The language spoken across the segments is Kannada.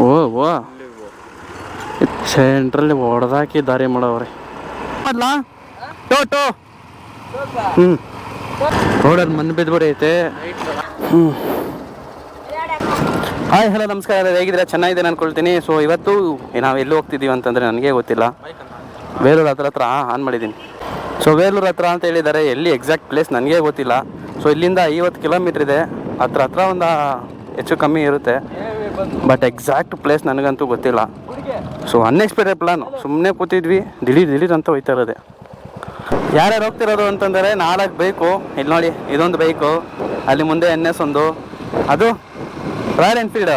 ಓ ಓ ಸೆಂಟ್ರಲ್ಲಿ ಹೊಡೆದಾಕಿ ದಾರಿ ಮಾಡವ್ರೆ ಅಲ್ಲ ಟೋ ರೋಡಲ್ಲಿ ಮಣ್ಣು ಬಿದ್ದುಬಿಡೈತೆ. ಹಾಯ್ ಹಲೋ ನಮಸ್ಕಾರ, ಹೇಗಿದ್ರೆ ಚೆನ್ನಾಗಿದೆ ಅನ್ಕೊಳ್ತೀನಿ. ಸೊ ಇವತ್ತು ನಾವು ಎಲ್ಲಿ ಹೋಗ್ತಿದ್ದೀವಿ ಅಂತಂದರೆ ನನಗೆ ಗೊತ್ತಿಲ್ಲ. ಬೇಲೂರು ಹತ್ರ ಆನ್ ಮಾಡಿದ್ದೀನಿ. ಸೊ ಬೇಲೂರು ಹತ್ರ ಅಂತ ಹೇಳಿದ್ದಾರೆ, ಎಲ್ಲಿ ಎಕ್ಸಾಕ್ಟ್ ಪ್ಲೇಸ್ ನನಗೆ ಗೊತ್ತಿಲ್ಲ. ಸೊ ಇಲ್ಲಿಂದ 50 ಕಿಲೋಮೀಟ್ರ್ ಇದೆ, ಹತ್ರ ಒಂದು ಹೆಚ್ಚು ಕಮ್ಮಿ ಇರುತ್ತೆ. ಬಟ್ ಎಕ್ಸಾಕ್ಟ್ ಪ್ಲೇಸ್ ನನಗಂತೂ ಗೊತ್ತಿಲ್ಲ. ಸೊ ಅನ್ಎಕ್ಸ್ಪೆಕ್ಟೆಡ್ ಪ್ಲಾನು, ಸುಮ್ಮನೆ ಕೂತಿದ್ವಿ, ದಿಢೀರ್ ಅಂತ ಹೋಯ್ತಾ ಇರೋದೆ. ಯಾರ್ಯಾರು ಹೋಗ್ತಿರೋದು ಅಂತಂದರೆ 4 ಬೈಕು. ಇಲ್ಲಿ ನೋಡಿ, ಇದೊಂದು ಬೈಕು, ಅಲ್ಲಿ ಮುಂದೆ NS ಒಂದು, ಅದು ರಾಯಲ್ ಎನ್ಫೀಲ್ಡ್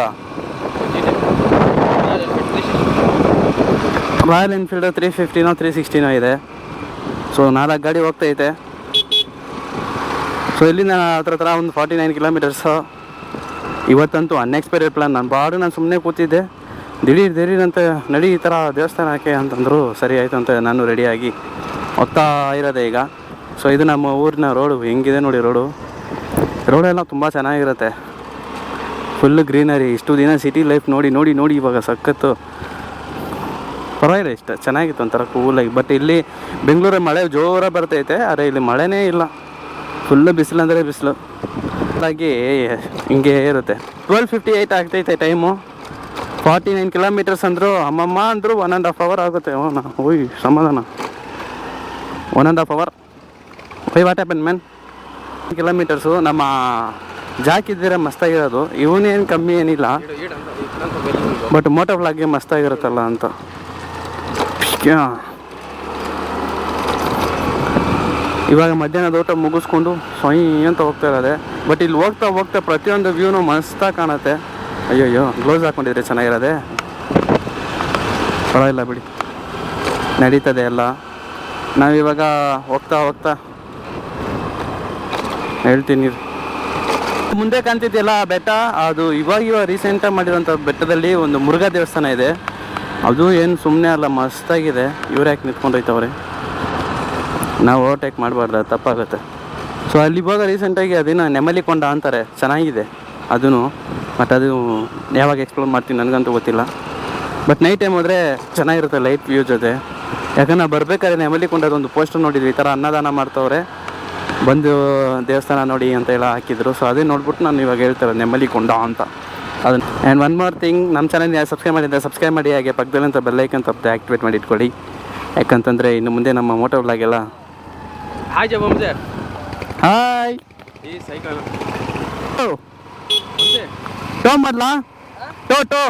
350ನೋ 360ನೋ ಇದೆ. ಸೊ 4 ಗಾಡಿ ಹೋಗ್ತೈತೆ. ಸೊ ಇಲ್ಲಿಂದ ಹತ್ರ ಒಂದು 49 ಕಿಲೋಮೀಟರ್ಸು. ಇವತ್ತಂತೂ unexpected plan. ನಾನು ಸುಮ್ಮನೆ ಕೂತಿದ್ದೆ, ದಿಢೀರ್ ಅಂತ ನಡಿ ಈ ಥರ ದೇವಸ್ಥಾನಕ್ಕೆ ಅಂತಂದರು. ಸರಿ ಆಯಿತು ಅಂತ ನಾನು ರೆಡಿಯಾಗಿ ಹೋಗ್ತಾ ಇರೋದೆ ಈಗ. ಸೊ ಇದು ನಮ್ಮ ಊರಿನ ರೋಡು. ಹೆಂಗಿದೆ ನೋಡಿ ರೋಡೆಲ್ಲ ತುಂಬ ಚೆನ್ನಾಗಿರುತ್ತೆ, ಫುಲ್ಲು ಗ್ರೀನರಿ. ಇಷ್ಟು ದಿನ ಸಿಟಿ ಲೈಫ್ ನೋಡಿ ಇವಾಗ ಸಖತ್ತು ಪರವಾಗಿಲ್ಲ, ಇಷ್ಟ ಚೆನ್ನಾಗಿತ್ತು, ಒಂಥರ ಕೂಲಾಗಿ. ಬಟ್ ಇಲ್ಲಿ ಬೆಂಗಳೂರಲ್ಲಿ ಮಳೆ ಜೋರಾಗಿ ಬರ್ತೈತೆ, ಆದರೆ ಇಲ್ಲಿ ಮಳೆನೇ ಇಲ್ಲ, ಫುಲ್ಲು ಬಿಸಿಲು ಅಂದರೆ ಬಿಸಿಲು. ಹಾಗಾಗಿ ಹಿಂಗೆ ಇರುತ್ತೆ. 12:58 ಆಗ್ತೈತೆ ಟೈಮು. 49 ಕಿಲೋಮೀಟರ್ಸ್ ಅಂದರು, ಅಮ್ಮಮ್ಮ ಅಂದರು 1.5 hour ಆಗುತ್ತೆ. ಓಯ್ ಸಮಾಧಾನ, 1.5 hour. What happen man? Kilometres. ನಮ್ಮ ಜಾಕಿದ್ದೀರ ಮಸ್ತಾಗಿರೋದು, ಇವನೇನು ಕಮ್ಮಿ ಏನಿಲ್ಲ, ಬಟ್ ಮೋಟೋ ವ್ಲಾಗ್ಗೆ ಮಸ್ತಾಗಿರುತ್ತಲ್ಲ ಅಂತ. ಇವಾಗ ಮಧ್ಯಾಹ್ನದ ಊಟ ಮುಗಿಸ್ಕೊಂಡು ಸೊಯ್ ಅಂತ ಹೋಗ್ತಾ ಇರೋದೆ. ಬಟ್ ಇಲ್ಲಿ ಹೋಗ್ತಾ ಪ್ರತಿಯೊಂದು ವ್ಯೂನು ಮಸ್ತಾಗಿ ಕಾಣುತ್ತೆ. ಅಯ್ಯೋ ಗ್ಲೌಸ್ ಹಾಕ್ಕೊಂಡಿದ್ರೆ ಚೆನ್ನಾಗಿರೋದೆ. ಪರವಾಗಿಲ್ಲ ಬಿಡಿ, ನಡೀತದೆ ಎಲ್ಲ. ನಾವಿವಾಗ ಹೋಗ್ತಾ ಹೇಳ್ತೀನಿ. ಮುಂದೆ ಕಾಣ್ತಿದೆಯಲ್ಲ ಬೆಟ್ಟ, ಅದು ಇವಾಗ ರೀಸೆಂಟಾಗಿ ಮಾಡಿರೋಂಥ ಬೆಟ್ಟದಲ್ಲಿ ಒಂದು ಮುರುಘಾ ದೇವಸ್ಥಾನ ಇದೆ. ಅದು ಏನು ಸುಮ್ಮನೆ ಅಲ್ಲ, ಮಸ್ತಾಗಿದೆ. ಇವ್ರು ಯಾಕೆ ನಿಂತ್ಕೊಂಡೋಯ್ತವ್ರೆ, ನಾವು ಓವರ್ಟೇಕ್ ಮಾಡಬಾರ್ದು, ತಪ್ಪಾಗುತ್ತೆ. ಸೊ ಅಲ್ಲಿ ಇವಾಗ ರೀಸೆಂಟಾಗಿ ಅದೇನೋ ನೆಮಲಿಕೊಂಡ ಅಂತಾರೆ, ಚೆನ್ನಾಗಿದೆ ಅದೂ. ಬಟ್ ಅದು ಯಾವಾಗ ಎಕ್ಸ್ಪ್ಲೋರ್ ಮಾಡ್ತೀನಿ ನನಗಂತೂ ಗೊತ್ತಿಲ್ಲ. ಬಟ್ ನೈಟ್ ಟೈಮ್ ಹೋದರೆ ಚೆನ್ನಾಗಿರುತ್ತೆ, ಲೈಟ್ ವ್ಯೂ ಜೊತೆ. ಯಾಕಂದ್ರೆ ನಾವು ಬರ್ಬೇಕಾದ್ರೆ ನೆಮಲಿಕೊಂಡದೊಂದು ಪೋಸ್ಟರ್ ನೋಡಿದ್ವಿ, ಈ ಥರ ಅನ್ನದಾನ ಮಾಡ್ತವ್ರೆ, ಬಂದು ದೇವಸ್ಥಾನ ನೋಡಿ ಅಂತ ಎಲ್ಲ ಹಾಕಿದ್ರು. ಸೊ ಅದೇ ನೋಡ್ಬಿಟ್ಟು ನಾನು ಇವಾಗ ಹೇಳ್ತಾರೆ ನೆಮಲಿಕೊಂಡ ಅಂತ ಅದನ್ನು. ಆ್ಯಂಡ್ ಒನ್ ಮೋರ್ ಥಿಂಗ್, ನಮ್ಮ ಚಾನಲ್ನ ಸಬ್ಸ್ಕ್ರೈಬ್ ಮಾಡಿ, ಹಾಗೆ ಪಕ್ಕದಲ್ಲಂತ ಬೆಲ್ಲೈಕನ್ ತಪ್ಪದೆ ಆ್ಯಕ್ಟಿವೇಟ್ ಮಾಡಿ ಇಟ್ಕೊಳ್ಳಿ. ಯಾಕಂತಂದರೆ ಇನ್ನು ಮುಂದೆ ನಮ್ಮ ಮೋಟೋ ವ್ಲಾಗೆಲ್ಲ. ಹಾಯ್ ಜಬಂಜೆ, ಹಾಯ್. ಈ ಸೈಕಲ್ ಟೋ ಮಾಡ್ಲಾ? ಟೋ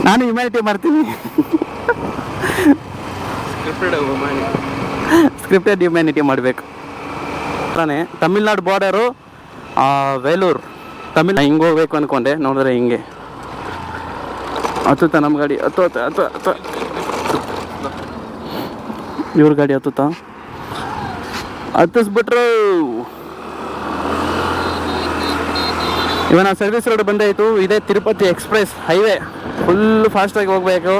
ನಾನು ಹ್ಯುಮ್ಯಾನಿಟಿ ಮಾಡ್ತೀನಿ. ಸ್ಕ್ರಿಪ್ಟೆಡ್ ಹ್ಯುಮ್ಯಾನಿಟಿ ಮಾಡಬೇಕು. ತಮಿಳ್ನಾಡು ಬಾರ್ಡರು, ವೇಲೂರು, ಹಿಂಗೆ ಹೋಗ್ಬೇಕು ಅಂದ್ಕೊಂಡೆ, ನೋಡಿದ್ರೆ ಹಿಂಗೆ ಹತ್ತುತ್ತಾ ನಮ್ಮ ಗಾಡಿ. ಹತ್ತು ಇವ್ರ ಗಾಡಿ ಹತ್ತಿಸ್ಬಿಟ್ರು. ಇವಾಗ ಸರ್ವಿಸ್ ರೋಡ್ ಬಂದಾಯಿತು. ಇದೇ ತಿರುಪತಿ ಎಕ್ಸ್ಪ್ರೆಸ್ ಹೈವೇ, ಫುಲ್ ಫಾಸ್ಟಾಗಿ ಹೋಗ್ಬೇಕು.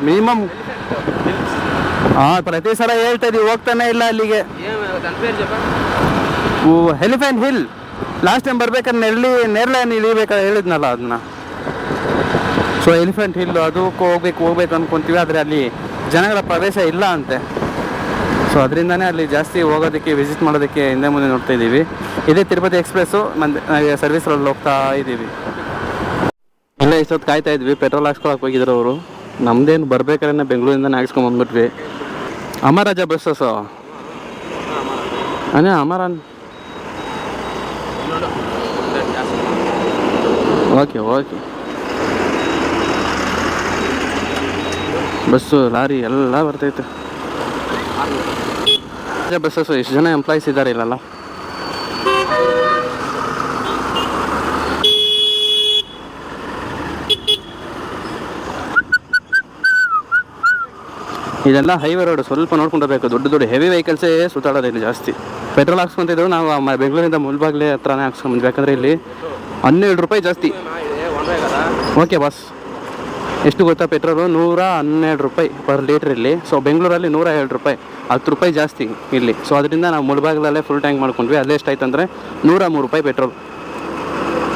ಮಿನಿಮಮ್ ಪ್ರತಿ ಸಲ ಹೇಳ್ತಾ ಇದೀವಿ, ಹೋಗ್ತಾನೆ ಇಲ್ಲ ಅಲ್ಲಿಗೆ. ಎಲಿಫೆಂಟ್ ಹಿಲ್ ಲಾಸ್ಟ್ ಟೈಮ್ ಬರ್ಬೇಕಾದ್ರೆ ನೇರ್ಲೆಯನ್ನು ಇಳಿಬೇಕಾದ್ರೆ ಹೇಳಿದ್ನಲ್ಲ ಅದನ್ನ. ಸೊ ಎಲಿಫೆಂಟ್ ಹಿಲ್ ಅದಕ್ಕೂ ಹೋಗ್ಬೇಕು ಅಂದ್ಕೊತೀವಿ, ಆದರೆ ಅಲ್ಲಿ ಜನಗಳ ಪ್ರವೇಶ ಇಲ್ಲ ಅಂತೆ. ಸೊ ಅದರಿಂದನೇ ಅಲ್ಲಿ ಜಾಸ್ತಿ ಹೋಗೋದಕ್ಕೆ, ವಿಸಿಟ್ ಮಾಡೋದಕ್ಕೆ ಹಿಂದೆ ಮುಂದೆ ನೋಡ್ತಾ ಇದ್ದೀವಿ. ಇದೇ ತಿರುಪತಿ ಎಕ್ಸ್ಪ್ರೆಸ್ಸು, ನಾವು ಸರ್ವಿಸ್ ರೋಡ್ ಹೋಗ್ತಾ ಇದ್ದೀವಿ. ಇಲ್ಲೇ ಇಷ್ಟೊತ್ತು ಕಾಯ್ತಾ ಇದ್ವಿ, ಪೆಟ್ರೋಲ್ ಹಾಕ್ಸ್ಕೊಳಕ್ಕೆ ಹೋಗಿದ್ರು ಅವರು. ನಮ್ದೇನು ಬರ್ಬೇಕಾದ್ರೆ ಬೆಂಗಳೂರಿಂದನೇ ಹಾಕ್ಸ್ಕೊಂಬಂದ್ಬಿಟ್ವಿ. ಅಮರಾಜ buses Amaron. Okay bus, lorry ಎಲ್ಲ ಬರ್ತೈತೆ. ಬಸ್ಸಸ್ಸು ಎಷ್ಟು ಜನ ಎಂಪ್ಲಾಯೀಸ್ ಇದ್ದಾರೆ ಇಲ್ಲಲ್ಲ. ಇದೆಲ್ಲ ಹೈವೇ ರೋಡ್, ಸ್ವಲ್ಪ ನೋಡ್ಕೊಂಡಿರ್ಬೇಕು. ದೊಡ್ಡ ಹೆವಿ ವೆಹಿಕಲ್ಸೇ ಸುತ್ತಾಡೋದು ಇಲ್ಲಿ ಜಾಸ್ತಿ. ಪೆಟ್ರೋಲ್ ಹಾಕ್ಸ್ಕೊತಿದ್ರು ನಾವು ಬೆಂಗಳೂರಿಂದ ಮುಲ್ಬಾಗ್ಲೆ ಹತ್ರನೇ ಹಾಕ್ಸ್ಕೊಂಡ್ಬಂದ್ವಿ. ಯಾಕಂದರೆ ಇಲ್ಲಿ 12 ರೂಪಾಯಿ ಜಾಸ್ತಿ. ಓಕೆ ಬಾಸ್, ಎಷ್ಟು ಗೊತ್ತಾ ಪೆಟ್ರೋಲು 112 ರೂಪಾಯಿ ಪರ್ ಲೀಟ್ರ್ ಇಲ್ಲಿ. ಸೊ ಬೆಂಗಳೂರಲ್ಲಿ 107 ರೂಪಾಯಿ, 10 ರೂಪಾಯಿ ಜಾಸ್ತಿ ಇಲ್ಲಿ. ಸೊ ಅದರಿಂದ ನಾವು ಮುಳಬಾಗಿಲಲ್ಲೇ ಫುಲ್ ಟ್ಯಾಂಕ್ ಮಾಡ್ಕೊಂಡ್ವಿ. ಅಲ್ಲೇ ಎಷ್ಟಾಯ್ತು ಅಂದರೆ 103 ರೂಪಾಯಿ ಪೆಟ್ರೋಲ್.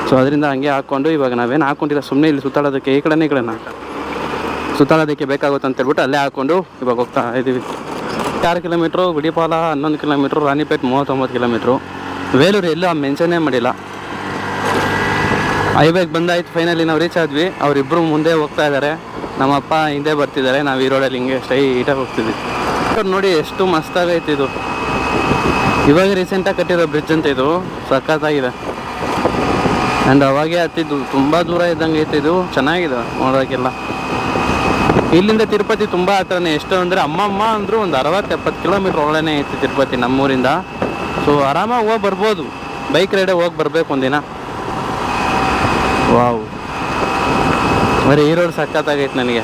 ಸೊ ಅದರಿಂದ ಹಂಗೆ ಹಾಕ್ಕೊಂಡು ಇವಾಗ ನಾವೇನು ಹಾಕ್ಕೊಂಡಿಲ್ಲ, ಸುಮ್ಮನೆ ಇಲ್ಲಿ ಸುತ್ತಾಡೋದಕ್ಕೆ ಈ ಕಡೆನ ಸುತ್ತಾಡೋದಕ್ಕೆ ಬೇಕಾಗುತ್ತೆ ಅಂತ ಹೇಳ್ಬಿಟ್ಟು ಅಲ್ಲೇ ಹಾಕ್ಕೊಂಡು ಇವಾಗ ಹೋಗ್ತಾ ಇದ್ದೀವಿ. 6 kilometre, Gudipala 11 kilometre, Ranipet 39 kilometre, Belur ಎಲ್ಲೂ ಮೆನ್ಷನ್ನೇ ಮಾಡಿಲ್ಲ. ಹೈವೇಗೆ ಬಂದಾಯ್ತು, ಫೈನಲಿ ನಾವು ರೀಚ್ ಆದ್ವಿ. ಅವರಿಬ್ಬರು ಮುಂದೆ ಹೋಗ್ತಾ ಇದ್ದಾರೆ, ನಮ್ಮಪ್ಪ ಹಿಂದೆ ಬರ್ತಿದ್ದಾರೆ. ನಾವು ಈ ರೋಡಲ್ಲಿ ಹಿಂಗೆ ಸ್ಟ್ರೈಟಾಗಿ ಹೋಗ್ತಿದ್ವಿ. ನೋಡಿ ಎಷ್ಟು ಮಸ್ತಾಗೈತೆ ಇದು. ಇವಾಗ ರೀಸೆಂಟಾಗಿ ಕಟ್ಟಿರೋ ಬ್ರಿಡ್ಜ್ ಅಂತ ಇದು, ಸಖತ್ತಾಗಿದೆ. ಆ್ಯಂಡ್ ಅವಾಗೇ ಹತ್ತಿದ್ದು, ತುಂಬ ದೂರ ಇದ್ದಂಗೆ ಐತೆ ಇದು, ಚೆನ್ನಾಗಿದೆ ನೋಡೋಕ್ಕೆಲ್ಲ. ಇಲ್ಲಿಂದ ತಿರುಪತಿ ತುಂಬ ಹತ್ರನೇ. ಎಷ್ಟು ಅಂದರೆ ಅಮ್ಮಮ್ಮ ಅಂದರೂ ಒಂದು 60-70 ಕಿಲೋಮೀಟ್ರ್ ಒಳಗಡೆ ಐತಿ ತಿರುಪತಿ ನಮ್ಮೂರಿಂದ. ಸೊ ಆರಾಮಾಗಿ ಹೋಗಿ ಬರ್ಬೋದು, ಬೈಕ್ ರೈಡೇ ಹೋಗಿ ಬರಬೇಕು ಒಂದಿನ. ವಾವ್, ಬರೀ ಈ ರೋಡ್ ಸಖತ್ತಾಗೈತೆ ನನಗೆ.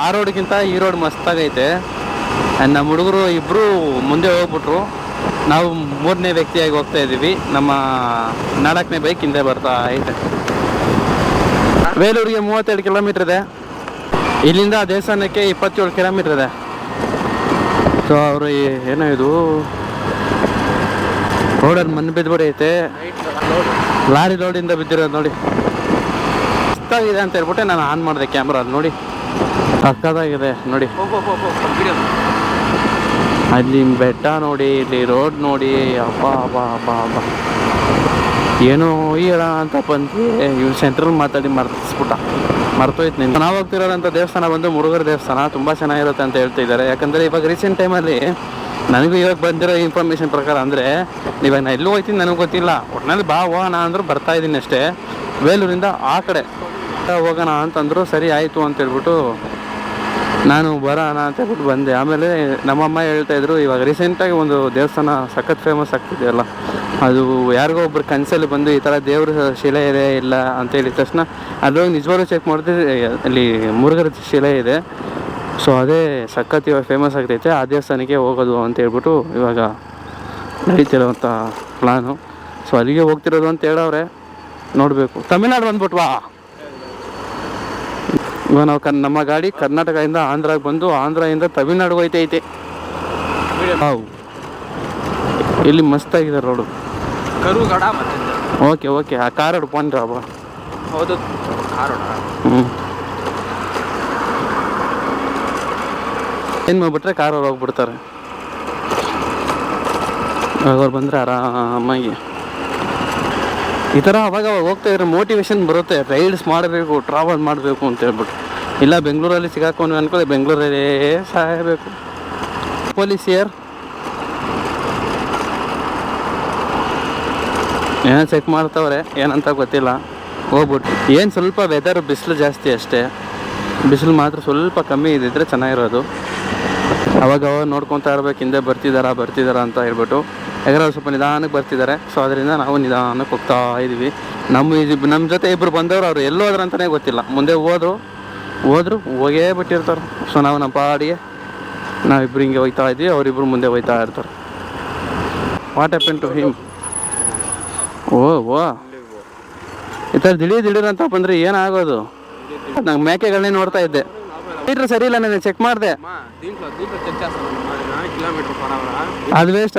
ಆ ರೋಡ್ಗಿಂತ ಈ ರೋಡ್ ಮಸ್ತಾಗೈತೆ. ಆ್ಯಂಡ್ ನಮ್ಮ ಹುಡುಗರು ಇಬ್ಬರು ಮುಂದೆ ಹೋಗ್ಬಿಟ್ರು, ನಾವು 3ನೇ ವ್ಯಕ್ತಿಯಾಗಿ ಹೋಗ್ತಾ ಇದ್ದೀವಿ. ನಮ್ಮ 4ನೇ ಬೈಕ್ ಹಿಂದೆ ಬರ್ತಾ ಐತೆ. ಬೇಲೂರಿಗೆ 32 ಕಿಲೋಮೀಟ್ರ್ ಇದೆ, ಇಲ್ಲಿಂದ ದೇವಸ್ಥಾನಕ್ಕೆ 27 ಕಿಲೋಮೀಟ್ರ್ ಇದೆ. ಸೊ ಅವರು ಏನೋ ಇದು ರೋಡಲ್ಲಿ ಮಣ್ಣು ಬಿದ್ದುಬಿಡೈತೆ, ಲಾರಿ ರೋಡಿಂದ ಬಿದ್ದಿರೋದು ನೋಡಿ. ಮಸ್ತಾಗಿದೆ ಅಂತ ಹೇಳ್ಬಿಟ್ಟೆ ನಾನು ಆನ್ ಮಾಡಿದೆ ಕ್ಯಾಮ್ರಾ. ನೋಡಿ ಸಕ್ಕತ್ತಾಗಿದೆ ನೋಡಿ. ಅಲ್ಲಿ ಬೆಟ್ಟ ನೋಡಿ, ಇಲ್ಲಿ ರೋಡ್ ನೋಡಿ. ಅಬ್ಬ ಅಬ್ಬ ಅಬ್ಬ ಅಬ್ಬ, ಏನೋ ಹೇಳ ಅಂತ ಬಂದು ಇವ್ರು ಸೆಂಟ್ರಲ್ ಮಾತಾಡಿ ಮರ್ತೋಯ್ತು ನಿಂಗೆ. ನಾವು ಹೋಗ್ತಿರೋಂಥ ದೇವಸ್ಥಾನ ಬಂದು ಮುರುಘರ ದೇವಸ್ಥಾನ, ತುಂಬ ಚೆನ್ನಾಗಿರುತ್ತೆ ಅಂತ ಹೇಳ್ತಾ ಇದ್ದಾರೆ. ಯಾಕಂದರೆ ಇವಾಗ ರೀಸೆಂಟ್ ಟೈಮಲ್ಲಿ ನನಗೂ ಇವಾಗ ಬಂದಿರೋ ಇನ್ಫಾರ್ಮೇಷನ್ ಪ್ರಕಾರ ಅಂದರೆ, ಇವಾಗ ನಾನು ಎಲ್ಲೂ ಹೋಗ್ತೀನಿ ನನಗೆ ಗೊತ್ತಿಲ್ಲ, ಒಟ್ಟಿನಲ್ಲಿ ಬಾ ಹೋಗೋಣ ಅಂದರು ಬರ್ತಾ ಇದ್ದೀನಿ ಅಷ್ಟೇ. ಬೇಲೂರಿಂದ ಆ ಕಡೆ ಹೋಗೋಣ ಅಂತಂದರು. ಸರಿ ಆಯಿತು ಅಂತೇಳ್ಬಿಟ್ಟು ನಾನು ಬರೋಣ ಅಂತ ಹೇಳ್ಬಿಟ್ಟು ಬಂದೆ. ಆಮೇಲೆ ನಮ್ಮಮ್ಮ ಹೇಳ್ತಾಯಿದ್ರು, ಇವಾಗ ರೀಸೆಂಟಾಗಿ ಒಂದು ದೇವಸ್ಥಾನ ಸಖತ್ ಫೇಮಸ್ ಆಗ್ತಿದೆಯಲ್ಲ, ಅದು ಯಾರಿಗೋ ಒಬ್ರು ಕನಸಲ್ಲಿ ಬಂದು ಈ ಥರ ದೇವ್ರ ಶಿಲೆ ಇದೆ ಇಲ್ಲ ಅಂತ ಹೇಳಿದ ತಕ್ಷಣ ಅಲ್ಲೋಗಿ ನಿಜವಾಗ್ಲೂ ಚೆಕ್ ಮಾಡಿದ್ರೆ ಅಲ್ಲಿ ಮುರುಘರ ಶಿಲೆ ಇದೆ. ಸೊ ಅದೇ ಸಖತ್ ಇವಾಗ ಫೇಮಸ್ ಆಗ್ತೈತೆ, ಆ ದೇವಸ್ಥಾನಕ್ಕೆ ಹೋಗೋದು ಅಂತ ಹೇಳ್ಬಿಟ್ಟು ಇವಾಗ ನಡೀತಿರೋವಂಥ ಪ್ಲಾನು. ಸೊ ಅಲ್ಲಿಗೆ ಹೋಗ್ತಿರೋದು ಅಂತ ಹೇಳವ್ರೆ, ನೋಡಬೇಕು. ತಮಿಳ್ನಾಡು ಬಂದ್ಬಿಟ್ವಾ ಇವಾಗ ನಾವು ನಮ್ಮ ಗಾಡಿ ಕರ್ನಾಟಕದಿಂದ ಆಂಧ್ರಾಗೆ ಬಂದು ಆಂಧ್ರದಿಂದ ತಮಿಳ್ನಾಡು ಹೋಯ್ತೈತೆ. ಹಾವು ಇಲ್ಲಿ ಮಸ್ತಾಗಿದೆ ರೋಡು. ಕರುಗಡ ಮತ್ತೆ ಓಕೆ ಆ ಕಾರ್ ಪೋನ್ರ ಹೌದು, ಏನು ಮಾಡ್ಬಿಟ್ರೆ ಕಾರ್ ಅವ್ರು ಹೋಗ್ಬಿಡ್ತಾರೆ. ಅವ್ರು ಬಂದರೆ ಆರಾಮಾಗಿ ಈ ಥರ ಅವಾಗ ಹೋಗ್ತಾ ಇದ್ರೆ ಮೋಟಿವೇಶನ್ ಬರುತ್ತೆ, ರೈಡ್ಸ್ ಮಾಡಬೇಕು, ಟ್ರಾವೆಲ್ ಮಾಡಬೇಕು ಅಂತ ಹೇಳ್ಬಿಟ್ಟು. ಇಲ್ಲ ಬೆಂಗಳೂರಲ್ಲಿ ಸಿಗಾಕೊಂಡು ಅನ್ಕೊಳ್ಳಿ, ಬೆಂಗಳೂರಲ್ಲೇ ಸಾಯಬೇಕು. ಪೊಲೀಸ್ ಇಯರ್ ಏನೋ ಚೆಕ್ ಮಾಡ್ತವ್ರೆ, ಏನಂತ ಗೊತ್ತಿಲ್ಲ. ಹೋಗ್ಬಿಟ್ಟು ಏನು ಸ್ವಲ್ಪ ವೆದರ್ ಬಿಸಿಲು ಜಾಸ್ತಿ ಅಷ್ಟೇ, ಬಿಸಿಲು ಮಾತ್ರ ಸ್ವಲ್ಪ ಕಮ್ಮಿ ಇದ್ದಿದ್ರೆ ಚೆನ್ನಾಗಿರೋದು. ಅವಾಗ ನೋಡ್ಕೊತಾ ಇರ್ಬೇಕು, ಹಿಂದೆ ಬರ್ತಿದ್ದಾರಾ ಅಂತ ಹೇಳ್ಬಿಟ್ಟು. ಯಾಕಂದ್ರೆ ಸ್ವಲ್ಪ ನಿಧಾನಕ್ಕೆ ಬರ್ತಿದ್ದಾರೆ. ಸೊ ಅದರಿಂದ ನಾವು ನಿಧಾನಕ್ಕೆ ಹೋಗ್ತಾ ಇದ್ದೀವಿ. ನಮ್ಮ ಜೊತೆ ಇಬ್ಬರು ಬಂದವರು, ಅವರು ಎಲ್ಲೋದ್ರು ಅಂತಲೇ ಗೊತ್ತಿಲ್ಲ. ಮುಂದೆ ಹೋದ್ರು ಹೋಗೇ ಬಿಟ್ಟಿರ್ತಾರೆ. ಸೊ ನಾವು ನಮ್ಮ ಪಾಡಿಗೆ ನಾವಿಬ್ಬರು ಹಿಂಗೆ ಹೋಗ್ತಾ ಇದ್ವಿ, ಅವರಿಬ್ಬರು ಮುಂದೆ ಹೋಗ್ತಾ ಇರ್ತಾರೆ. What happen to him? ಓ ಈ ಥರ ದಿಢೀರ್ ಅಂತ ಬಂದರೆ ಏನಾಗೋದು? ನಂಗೆ ಮೇಕೆಗಳನ್ನೇ ನೋಡ್ತಾ ಇದ್ದೆ. ಮೀಟ್ರ್ ಸರಿ ಇಲ್ಲ, ನಾನು ಚೆಕ್ ಮಾಡಿದೆ. ಅದು ವೇಸ್ಟ್.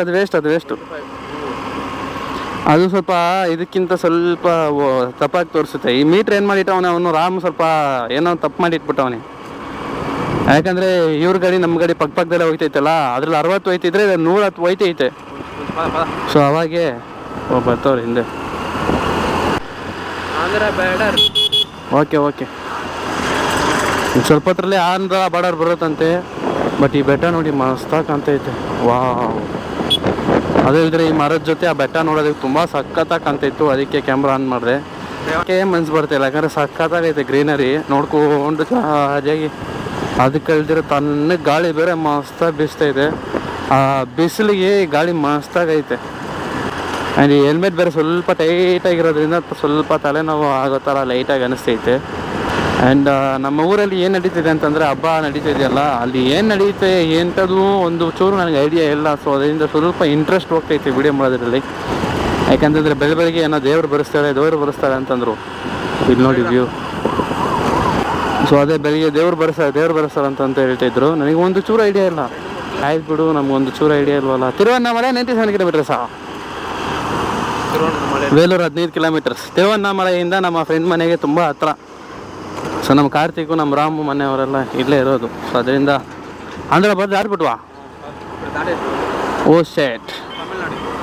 ಅದು ಸ್ವಲ್ಪ ಇದಕ್ಕಿಂತ ಸ್ವಲ್ಪ ತಪ್ಪಾಗಿ ತೋರಿಸುತ್ತೆ. ಈ ಮೀಟ್ರ್ ಏನು ಮಾಡಿಟ್ಟವನೇ ಅವನು, ರಾಮ್ ಸ್ವಲ್ಪ ಏನೋ ತಪ್ಪು ಮಾಡಿಟ್ಬಿಟ್ಟವನೇ. ಯಾಕಂದರೆ ಇವ್ರ ಗಾಡಿ ನಮ್ಮ ಗಾಡಿ ಪಕ್ಕದಲ್ಲೇ ಹೋಗ್ತೈತಲ್ಲ, ಅದ್ರಲ್ಲಿ 60 ಹೋಯ್ತಿದ್ರೆ 110 ಹೋಯ್ತೈತೆ. ಸೊ ಅವಾಗೆ ಬರ್ತವ್ರೆ ಹಿಂದೆ. ಓಕೆ ಸ್ವಲ್ಪ ಹೊತ್ತರಲ್ಲಿ ಆಂಧ್ರ ಬಾರ್ಡರ್ ಬರುತ್ತಂತೆ. ಬಟ್ ಈ ಬೆಟ್ಟ ನೋಡಿ ಮಸ್ತಾಗಿ ಕಾಣ್ತೈತೆ. ವಾವ್, ಅದು ಹೇಳಿದ್ರೆ ಈ ಮರದ ಜೊತೆ ಆ ಬೆಟ್ಟ ನೋಡೋದಕ್ಕೆ ತುಂಬ ಸಖತ್ತಾಗಿ ಕಾಣ್ತಾಯಿತ್ತು. ಅದಕ್ಕೆ ಕ್ಯಾಮ್ರಾ ಆನ್ ಮಾಡಿದೆ. ಯಾಕೆ ಮನ್ಸು ಬರ್ತಾಯಿಲ್ಲ, ಯಾಕಂದರೆ ಸಖತ್ತಾಗೈತೆ ಗ್ರೀನರಿ ನೋಡ್ಕೊಂಡು ಹಾಗಾಗಿ. ಅದಕ್ಕೆ ಕಳ್ದಿರೋ ತಣ್ಣಗೆ ಗಾಳಿ ಬೇರೆ ಮಸ್ತಾಗಿ ಬೀಸ್ತೈತೆ. ಆ ಬಿಸಿಲಿಗೆ ಗಾಳಿ ಮಸ್ತಾಗೈತೆ. ಆ್ಯಂಡ್ ಈ ಹೆಲ್ಮೆಟ್ ಬೇರೆ ಸ್ವಲ್ಪ ಟೈಟಾಗಿರೋದ್ರಿಂದ ಸ್ವಲ್ಪ ತಲೆನೋವು ಆಗೋ ಥರ ಲೈಟಾಗಿ ಅನಿಸ್ತೈತೆ. ಆ್ಯಂಡ್ ನಮ್ಮ ಊರಲ್ಲಿ ಏನು ನಡೀತಿದೆ ಅಂತಂದರೆ, ಹಬ್ಬ ನಡೀತಿದೆಯಲ್ಲ, ಅಲ್ಲಿ ಏನು ನಡೆಯುತ್ತೆ ಎಂಥದ್ದು ಒಂದು ಚೂರು ನನಗೆ ಐಡಿಯಾ ಇಲ್ಲ. ಸೊ ಅದರಿಂದ ಸ್ವಲ್ಪ ಇಂಟ್ರೆಸ್ಟ್ ಹೋಗ್ತೈತೆ ವಿಡಿಯೋ ಮಾಡೋದ್ರಲ್ಲಿ. ಯಾಕಂತಂದರೆ ಬೆಳಗ್ಗೆ ಏನೋ ದೇವ್ರು ಬರೆಸ್ತಾರೆ ಅಂತಂದರು. ಇಲ್ಲಿ ನೋಡಿ ವ್ಯೂ ಸೊ ಅದೇ ಬೆಳಿಗ್ಗೆ ದೇವ್ರು ಬರಸಲ್ಲ ಅಂತ ಹೇಳ್ತಿದ್ರು. ನನಗೆ ಒಂದು ಚೂರು ಐಡಿಯಾ ಇಲ್ಲ. ಆಯ್ತು ಬಿಡು, ನಮ್ಗೊಂದು ಚೂರು ಐಡಿಯಾ ಇಲ್ವಲ್ಲ. ತಿರುವಣ್ಣಾಮಲೈ 97 ಕಿಲೋಮೀಟರ್ಸಾ? ವೇಲೂರು 15 ಕಿಲೋಮೀಟರ್ಸ್. ತಿರುವಣ್ಣಾಮಲೈಯಿಂದ ನಮ್ಮ ಫ್ರೆಂಡ್ ಮನೆಗೆ ತುಂಬ ಹತ್ರ. ಸೊ ನಮ್ಮ ಕಾರ್ತಿಕು, ನಮ್ಮ ರಾಮು ಮನೆಯವರೆಲ್ಲ ಇಲ್ಲೇ ಇರೋದು. ಸೊ ಅದರಿಂದ ಆಂಧ್ರ ಬರ್ದು ಆಡ್ಬಿಟ್ವಾ? ಓ ಶೇಟ್.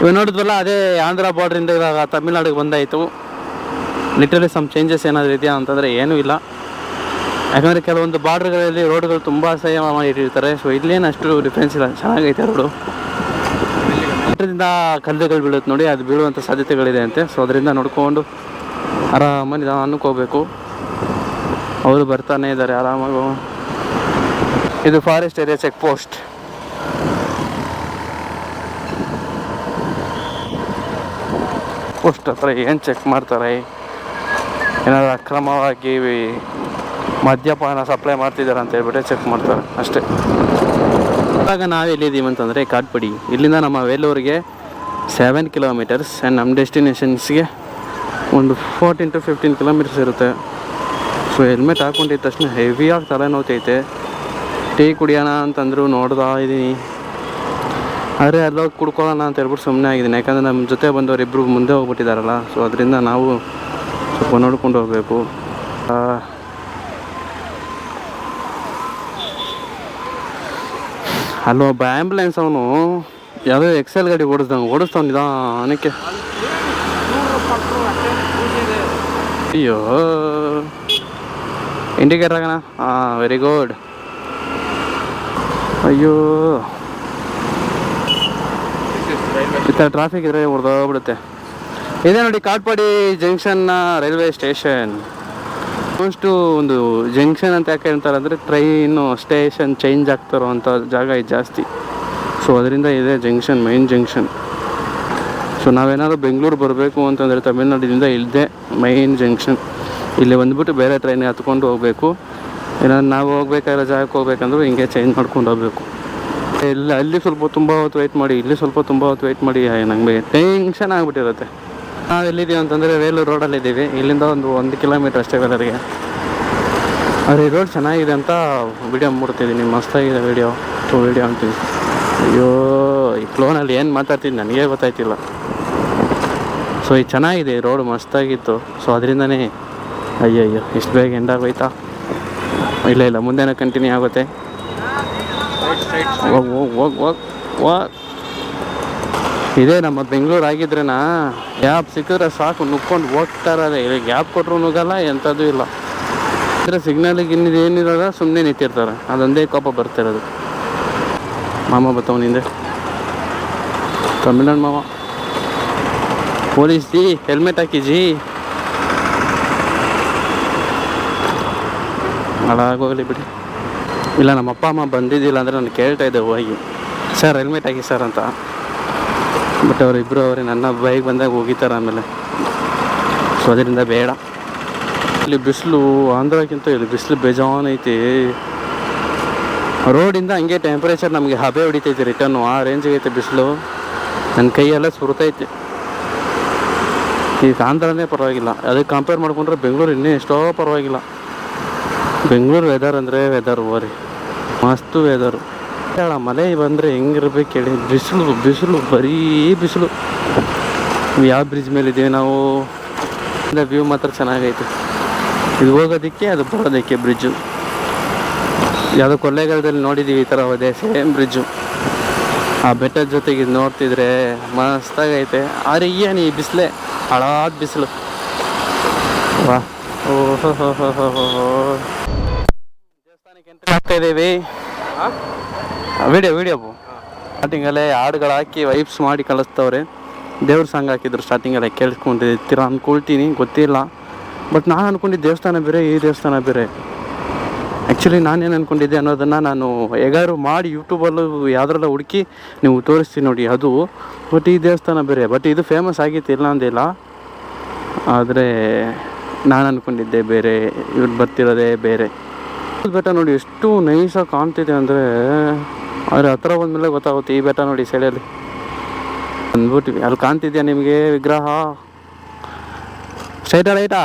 ಇವಾಗ ನೋಡಿದ್ವಲ್ಲ, ಅದೇ ಆಂಧ್ರ ಬಾರ್ಡ್ರಿಂದ ಇವಾಗ ತಮಿಳ್ನಾಡಿಗೆ ಬಂದಾಯಿತು. ಲಿಟರಲಿ ಸಮ್ ಚೇಂಜಸ್ ಏನಾದರೂ ಇದೆಯಾ ಅಂತಂದರೆ ಏನೂ ಇಲ್ಲ. ಯಾಕಂದರೆ ಕೆಲವೊಂದು ಬಾರ್ಡ್ರ್ಗಳಲ್ಲಿ ರೋಡ್ಗಳು ತುಂಬ ಅಸಹ್ಯ ಮಾಡಿಟ್ಟಿರ್ತಾರೆ. ಸೊ ಇಲ್ಲೇನು ಅಷ್ಟು ಡಿಫ್ರೆನ್ಸ್ ಇಲ್ಲ, ಚೆನ್ನಾಗೈತೆ ರೋಡು. ಇದರಿಂದ ಕಲ್ಲುಗಳು ಬೀಳುತ್ತೆ ನೋಡಿ, ಅದು ಬೀಳುವಂಥ ಸಾಧ್ಯತೆಗಳಿದೆ ಅಂತೆ. ಸೊ ಅದರಿಂದ ನೋಡ್ಕೊಂಡು ಆರಾಮಾಗಿ ನಿಧಾನಕ್ಕೆ ಹೋಗ್ಬೇಕು. ಅವರು ಬರ್ತಾನೆ ಇದ್ದಾರೆ ಆರಾಮಾಗಿ. ಇದು forest area check post. Post ಹತ್ರ ಏನು ಚೆಕ್ ಮಾಡ್ತಾರೆ? ಏನಾದರೂ ಅಕ್ರಮವಾಗಿ ಮದ್ಯಪಾನ ಸಪ್ಲೈ ಮಾಡ್ತಿದ್ದಾರೆ ಅಂತ ಹೇಳ್ಬಿಟ್ಟೆ ಚೆಕ್ ಮಾಡ್ತಾರೆ ಅಷ್ಟೇ. ಇವಾಗ ನಾವು ಎಲ್ಲಿದ್ದೀವಿ ಅಂತಂದರೆ ಕಾಟ್ಪಡಿ. ಇಲ್ಲಿಂದ ನಮ್ಮ ವೇಲೂರಿಗೆ 7 ಕಿಲೋಮೀಟರ್ಸ್ ಆ್ಯಂಡ್ ನಮ್ಮ ಡೆಸ್ಟಿನೇಷನ್ಸ್ಗೆ ಒಂದು 14 to 15 ಕಿಲೋಮೀಟರ್ಸ್ ಇರುತ್ತೆ. ಸೊ ಹೆಲ್ಮೆಟ್ ಹಾಕ್ಕೊಂಡಿದ್ದ ತಕ್ಷಣ ಹೆವಿಯಾಗಿ ತಲೆನೋತೈತೆ. ಟೀ ಕುಡಿಯೋಣ ಅಂತಂದ್ರು ನೋಡ್ತಾ ಇದ್ದೀನಿ. ಆದರೆ ಅಲ್ಲೋಗಿ ಕುಡ್ಕೊಳ್ಳೋಣ ಅಂತ ಹೇಳ್ಬಿಟ್ಟು ಸುಮ್ಮನೆ ಆಗಿದ್ದೀನಿ. ಯಾಕಂದರೆ ನಮ್ಮ ಜೊತೆ ಬಂದವರು ಇಬ್ಬರು ಮುಂದೆ ಹೋಗ್ಬಿಟ್ಟಿದ್ದಾರಲ್ಲ. ಸೊ ಅದರಿಂದ ನಾವು ಸ್ವಲ್ಪ ನೋಡ್ಕೊಂಡು ಹೋಗಬೇಕು. ಅಲ್ಲೊಬ್ಬ ಆ್ಯಂಬುಲೆನ್ಸ್ ಅವನು ಯಾವುದೋ ಎಕ್ಸೆಲ್ ಗಾಡಿ ಓಡಿಸ್ತಾವ್ ನಿಧಾನಕ್ಕೆ. ಅಯ್ಯೋ, ಇಂಡಿಕೇಟರ್ ಆಗೋಣ. ಹಾಂ, ವೆರಿ ಗುಡ್. ಅಯ್ಯೋ, ಈ ಥರ ಟ್ರಾಫಿಕ್ ಇದ್ರೆ ಹೊಡೆದೋಗ್ಬಿಡುತ್ತೆ. ಇದೇ ನೋಡಿ ಕಾಟ್ಪಾಡಿ ಜಂಕ್ಷನ್ನ ರೈಲ್ವೆ ಸ್ಟೇಷನ್. ಆಲ್ಮೋಸ್ಟು ಒಂದು ಜಂಕ್ಷನ್ ಅಂತ ಯಾಕೆ ಹೇಳ್ತಾರೆ ಅಂದರೆ ಟ್ರೈನು ಸ್ಟೇಷನ್ ಚೇಂಜ್ ಆಗ್ತಾರೋ ಅಂಥ ಜಾಗ ಇದು ಜಾಸ್ತಿ. ಸೊ ಅದರಿಂದ ಇದೆ ಜಂಕ್ಷನ್, ಮೈನ್ ಜಂಕ್ಷನ್. ಸೊ ನಾವೇನಾದ್ರು ಬೆಂಗಳೂರು ಬರಬೇಕು ಅಂತಂದರೆ ತಮಿಳ್ನಾಡಿನಿಂದ ಇಲ್ಲದೆ ಮೈನ್ ಜಂಕ್ಷನ್. ಇಲ್ಲಿ ಬಂದುಬಿಟ್ಟು ಬೇರೆ ಟ್ರೈನಿಗೆ ಹತ್ಕೊಂಡು ಹೋಗಬೇಕು. ಏನಾದ್ರು ನಾವು ಹೋಗ್ಬೇಕಾಗಿರೋ ಜಾಗಕ್ಕೆ ಹೋಗ್ಬೇಕಂದ್ರೂ ಹಿಂಗೆ ಚೇಂಜ್ ಮಾಡ್ಕೊಂಡು ಹೋಗಬೇಕು. ಇಲ್ಲ ಅಲ್ಲಿ ಸ್ವಲ್ಪ ತುಂಬ ಹೊತ್ತು ವೆಯ್ಟ್ ಮಾಡಿ, ಇಲ್ಲಿ ಸ್ವಲ್ಪ ತುಂಬ ಹೊತ್ತು ವೆಯ್ಟ್ ಮಾಡಿ, ನಂಗೆ ಟೆನ್ಷನ್ ಆಗಿಬಿಟ್ಟಿರುತ್ತೆ. ನಾವು ಎಲ್ಲಿದ್ದೀವಿ ಅಂತಂದರೆ ವೇಲೂರು ರೋಡಲ್ಲಿದ್ದೀವಿ. ಇಲ್ಲಿಂದ ಒಂದು ಕಿಲೋಮೀಟ್ರ್ ಅಷ್ಟೇ ವೇಲೂರಿಗೆ. ಆದರೆ ಈ ರೋಡ್ ಚೆನ್ನಾಗಿದೆ ಅಂತ ವೀಡಿಯೋ ಮಾಡ್ತಿದ್ದೀನಿ. ಮಸ್ತಾಗಿದೆ ವೀಡಿಯೋ ಅಂತೀನಿ. ಅಯ್ಯೋ, ಈ ಫ್ಲೋನಲ್ಲಿ ಏನು ಮಾತಾಡ್ತೀನಿ ನನಗೇ ಗೊತ್ತಾಯ್ತಿಲ್ಲ. ಸೊ ಇದು ಚೆನ್ನಾಗಿದೆ, ಈ ರೋಡ್ ಮಸ್ತಾಗಿತ್ತು. ಸೊ ಅದರಿಂದನೇ ಅಯ್ಯಯ್ಯೋ ಇಷ್ಟು ಬೇಗ ಎಂಡಾಗೋಯ್ತಾ? ಇಲ್ಲ ಮುಂದೆನೇ ಕಂಟಿನ್ಯೂ ಆಗುತ್ತೆ. ಹೋಗ್ ಇದೇ ನಮ್ಮ ಬೆಂಗಳೂರು ಆಗಿದ್ರೇನಾ ಗ್ಯಾಪ್ ಸಿಕ್ಕಿದ್ರೆ ಸಾಕು, ನುಕ್ಕೊಂಡು ಹೋಗ್ತಾ ಇರೋದೆ. ಇಲ್ಲಿ ಗ್ಯಾಪ್ ಕೊಟ್ಟರು ನುಗ್ಗಲ್ಲ, ಎಂಥದ್ದು ಇಲ್ಲ. ಅಂದರೆ ಸಿಗ್ನಲಿಗೆ ಇನ್ನಿದು ಏನಿರೋಲ್ಲ, ಸುಮ್ಮನೆ ನಿಂತಿರ್ತಾರೆ. ಅದೊಂದೇ ಕೋಪ ಬರ್ತಿರೋದು. ಮಾಮ ಬತ್ತವನಿಂದೆ ತಮಿಳ್ನಾಡು ಮಾಮ. ಪೊಲೀಸ್ ಜಿ ಹೆಲ್ಮೆಟ್ ಹಾಕಿ ಜಿ. ಹಾಳಾಗೋಗಲಿ ಬಿಡಿ. ಇಲ್ಲ ನಮ್ಮ ಅಪ್ಪ ಅಮ್ಮ ಬಂದಿದ್ದಿಲ್ಲ ಅಂದರೆ ನಾನು ಕೇಳ್ತಾ ಇದ್ದೆ ಹೋಗಿ, ಸರ್ ಹೆಲ್ಮೆಟ್ ಹಾಕಿ ಸರ್ ಅಂತ. ಬಟ್ ಅವರಿಬ್ಬರು ನನ್ನ ಬೈಕ್ ಬಂದಾಗ ಹೋಗಿತಾರೆ ಆಮೇಲೆ. ಸೊ ಅದರಿಂದ ಬೇಡ. ಇಲ್ಲಿ ಬಿಸಿಲು ಆಂಧ್ರಕ್ಕಿಂತ ಇಲ್ಲಿ ಬಿಸಿಲು ಬೇಜಾನೈತಿ. ರೋಡಿಂದ ಹಂಗೆ ಟೆಂಪ್ರೇಚರ್ ನಮಗೆ ಹಬೆ ಹೊಡಿತೈತಿ ರಿಟರ್ನು. ಆ ರೇಂಜಿಗೆ ಐತೆ ಬಿಸಿಲು. ನನ್ನ ಕೈಯೆಲ್ಲ ಸುರ್ತೈತೆ. ಈಗ ಆಂಧ್ರನೇ ಪರವಾಗಿಲ್ಲ, ಅದಕ್ಕೆ ಕಂಪೇರ್ ಮಾಡ್ಕೊಂಡ್ರೆ ಬೆಂಗಳೂರು ಇನ್ನೂ ಎಷ್ಟೋ ಪರವಾಗಿಲ್ಲ. ಬೆಂಗಳೂರು ವೆದರ್ ಅಂದರೆ ವೆದರ್ ಓರಿ ಮಸ್ತು ವೆದರು. ಮಳೆ ಬಂದರೆ ಹೆಂಗಿರ್ಬೇಕು ಹೇಳಿ. ಬಿಸಿಲು ಬರೀ ಬಿಸಿಲು. ಯಾವ ಬ್ರಿಡ್ಜ್ ಮೇಲೆ ಇದ್ದೀವಿ ನಾವು? ವ್ಯೂ ಮಾತ್ರ ಚೆನ್ನಾಗೈತೆ. ಇದು ಹೋಗೋದಕ್ಕೆ ಅದು ಬರೋದಕ್ಕೆ ಬ್ರಿಡ್ಜು. ಯಾವುದೋ ಕೊಳ್ಳೇಗಾಲದಲ್ಲಿ ನೋಡಿದ್ದೀವಿ ಈ ಥರ ಹೋದೆ, ಸೇಮ್ ಬ್ರಿಡ್ಜು. ಆ ಬೆಟ್ಟದ ಜೊತೆಗೆ ಇದು ನೋಡ್ತಿದ್ರೆ ಮಸ್ತಾಗೈತೆ. ಆದರೆ ಏನು ಈ ಬಿಸಿಲೇ, ಹಳಾದ ಬಿಸಿಲು. ವಾ, ಓಹೋ ದೇವಸ್ಥಾನಕ್ಕೆ ಎಂಟ್ರಿ ಆಗ್ತಾ ಇದ್ದೀವಿ. ವಿಡಿಯೋ ಸ್ಟಾರ್ಟಿಂಗಲ್ಲೇ ಹಾಡುಗಳು ಹಾಕಿ ವೈಬ್ಸ್ ಮಾಡಿ ಕಳಿಸ್ತವ್ರೆ. ದೇವ್ರ ಸಾಂಗ್ ಹಾಕಿದ್ರು ಸ್ಟಾರ್ಟಿಂಗಲ್ಲೇ, ಕೇಳಿಸ್ಕೊಂಡಿರ್ತೀರ ಅಂದ್ಕೊಳ್ತೀನಿ, ಗೊತ್ತಿಲ್ಲ. ಬಟ್ ನಾನು ಅಂದ್ಕೊಂಡಿದ್ದೆ ದೇವಸ್ಥಾನ ಬೇರೆ, ಈ ದೇವಸ್ಥಾನ ಬೇರೆ. ಆ್ಯಕ್ಚುಲಿ ನಾನೇನು ಅಂದ್ಕೊಂಡಿದ್ದೆ ಅನ್ನೋದನ್ನು ನಾನು ಹೇಗಾದ್ರು ಮಾಡಿ ಯೂಟ್ಯೂಬಲ್ಲೂ ಯಾವುದ್ರೆಲ್ಲ ಹುಡುಕಿ ನೀವು ತೋರಿಸ್ತೀನಿ ನೋಡಿ ಅದು. ಬಟ್ ಈ ದೇವಸ್ಥಾನ ಬೇರೆ. ಬಟ್ ಇದು ಫೇಮಸ್ ಆಗಿತ್ತು, ಇಲ್ಲ ಅಂದಿಲ್ಲ. ಆದರೆ ನಾನು ಅಂದ್ಕೊಂಡಿದ್ದೆ ಬೇರೆ, ಇವ್ರು ಬರ್ತಿರೋದೇ ಬೇರೆ. ಬೆಟ್ಟ ನೋಡಿ ಎಷ್ಟು ನೈಸಾಗಿ ಕಾಣ್ತಿದೆ ಅಂದರೆ, ಆದರೆ ಹತ್ರ ಬಂದಮೇಲೆ ಗೊತ್ತಾಗುತ್ತೆ. ಈ ಬೆಟ್ಟ ನೋಡಿ ಸೈಡಲ್ಲಿ ಅಂದ್ಬಿಟ್ಟಿವಿ. ಅಲ್ಲಿ ಕಾಣ್ತಿದ್ಯಾ ನಿಮಗೆ ವಿಗ್ರಹ? ಸ್ಟ್ರೈಟಾ ರೈಟಾ?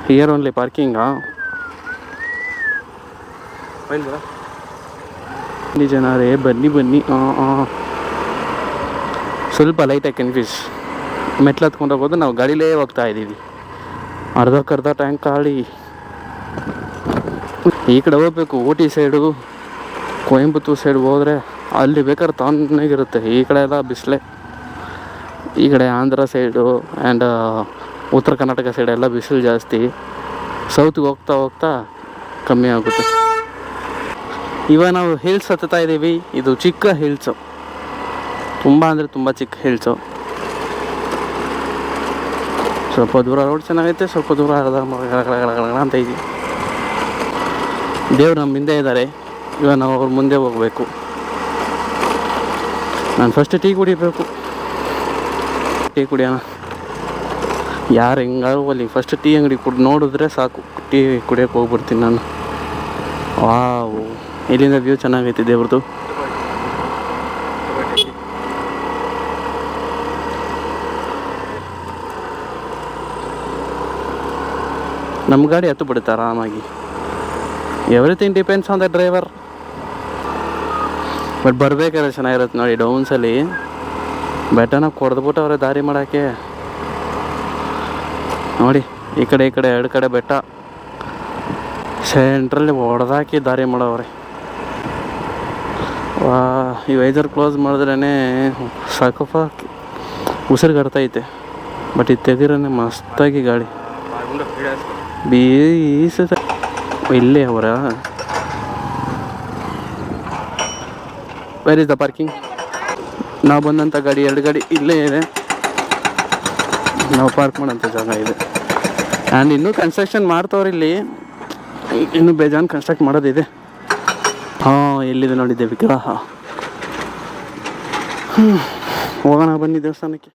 ಹಿಯರ್ ಓನ್ಲಿ ಪಾರ್ಕಿಂಗಾ? ಬನ್ನಿ ಜನರೇ ಬನ್ನಿ ಬನ್ನಿ. ಸ್ವಲ್ಪ ಲೈಟಾಗಿ ಕನ್ಫ್ಯೂಸ್. ಮೆಟ್ಲು ಹತ್ಕೊಂಡು ಹೋಗೋದು, ನಾವು ಗಾಡಿಲೇ ಹೋಗ್ತಾ ಇದ್ದೀವಿ. ಅರ್ಧಕ್ಕರ್ಧ ಟ್ಯಾಂಕ್ ಖಾಲಿ. ಈ ಕಡೆ ಹೋಗ್ಬೇಕು, ಊಟಿ ಸೈಡು ಕೊಯಂಬತ್ತೂರು ಸೈಡ್ ಹೋದರೆ ಅಲ್ಲಿ ಬೇಕಾದ್ರೆ ತಣ್ಣಗಿರುತ್ತೆ. ಈ ಕಡೆ ಎಲ್ಲ ಬಿಸಿಲೇ. ಈ ಕಡೆ ಆಂಧ್ರ ಸೈಡು ಆ್ಯಂಡ್ ಉತ್ತರ ಕರ್ನಾಟಕ ಸೈಡೆಲ್ಲ ಬಿಸಿಲು ಜಾಸ್ತಿ. ಸೌತ್ಗೆ ಹೋಗ್ತಾ ಹೋಗ್ತಾ ಕಮ್ಮಿ ಆಗುತ್ತೆ. ಇವಾಗ ನಾವು ಹಿಲ್ಸ್ ಹತ್ತುತ್ತಾ ಇದ್ದೀವಿ. ಇದು ಚಿಕ್ಕ ಹಿಲ್ಸು, ತುಂಬ ಅಂದರೆ ತುಂಬ ಚಿಕ್ಕ ಹಿಲ್ಸು. ಸ್ವಲ್ಪ ದೂರ ರೋಡ್ ಚೆನ್ನಾಗೈತೆ, ಸ್ವಲ್ಪ ದೂರ ಅಂತ ಇದೆ. ದೇವ್ರು ನಮ್ಮ ಹಿಂದೆ ಇದ್ದಾರೆ. ಇವಾಗ ನಾವು ಅವ್ರ ಮುಂದೆ ಹೋಗಬೇಕು. ನಾನು ಫಸ್ಟ್ ಟೀ ಕುಡಿಬೇಕು. ಟೀ ಕುಡಿಯೋಣ. ಯಾರು ಹೆಂಗಾರು ಅಲ್ಲಿ ಫಸ್ಟ್ ಟೀ ಅಂಗಡಿ ನೋಡಿದ್ರೆ ಸಾಕು, ಟೀ ಕುಡಿಯೋಕೆ ಹೋಗ್ಬಿಡ್ತೀನಿ ನಾನು. ವಾವ್, ಇಲ್ಲಿಂದ ವ್ಯೂ ಚೆನ್ನಾಗೈತೆ ದೇವ್ರದ್ದು. ನಮ್ಮ ಗಾಡಿ ಹತ್ತು ಬಿಡುತ್ತೆ ಆರಾಮಾಗಿ. Everything depends on the driver. But ಬರಬೇಕಾದ್ರೆ ಚೆನ್ನಾಗಿರುತ್ತೆ ನೋಡಿ. ಡೌನ್ಸಲ್ಲಿ ಬೆಟ್ಟನ ಕೊಡ್ದ್ಬಿಟ್ಟು ಅವರೇ ದಾರಿ ಮಾಡೋಕ್ಕೆ. ನೋಡಿ ಈ ಕಡೆ ಎರಡು ಕಡೆ ಬೆಟ್ಟ, ಸೆಂಟ್ರಲ್ಲಿ ಹೊಡೆದಾಕಿ ದಾರಿ ಮಾಡವ್ರೆ. ವಾ, ಈ ವೈಸರ್ ಕ್ಲೋಸ್ ಮಾಡಿದ್ರೇ ಸಾಕಪ್ಪ, ಉಸಿರುಗಡ್ತೈತೆ. ಬಟ್ ಇದು ತೆಗೀರೇ ಮಸ್ತಾಗಿ ಗಾಡಿ ಬೀಸ. ಇಲ್ಲೇ ಅವರ ವೇರ್ ಇಸ್ ದ ಪಾರ್ಕಿಂಗ್? ನಾವು ಬಂದಂಥ ಗಾಡಿ, 2 ಗಾಡಿ ಇಲ್ಲೇ ಇದೆ. ನಾವು ಪಾರ್ಕ್ ಮಾಡೋಂಥ ಜಾಗ ಇದೆ. ಆ್ಯಂಡ್ ಇನ್ನೂ ಕನ್ಸ್ಟ್ರಕ್ಷನ್ ಮಾಡ್ತವ್ರು ಇಲ್ಲಿ. ಇನ್ನೂ ಬೇಜಾನ್ ಕನ್ಸ್ಟ್ರಕ್ಟ್ ಮಾಡೋದಿದೆ. ಎಲ್ಲಿದೆ ನೋಡಿದ್ದೆ ವಿಗ್ರಹ. ಹೋಗೋಣ ಬನ್ನಿ ದೇವಸ್ಥಾನಕ್ಕೆ.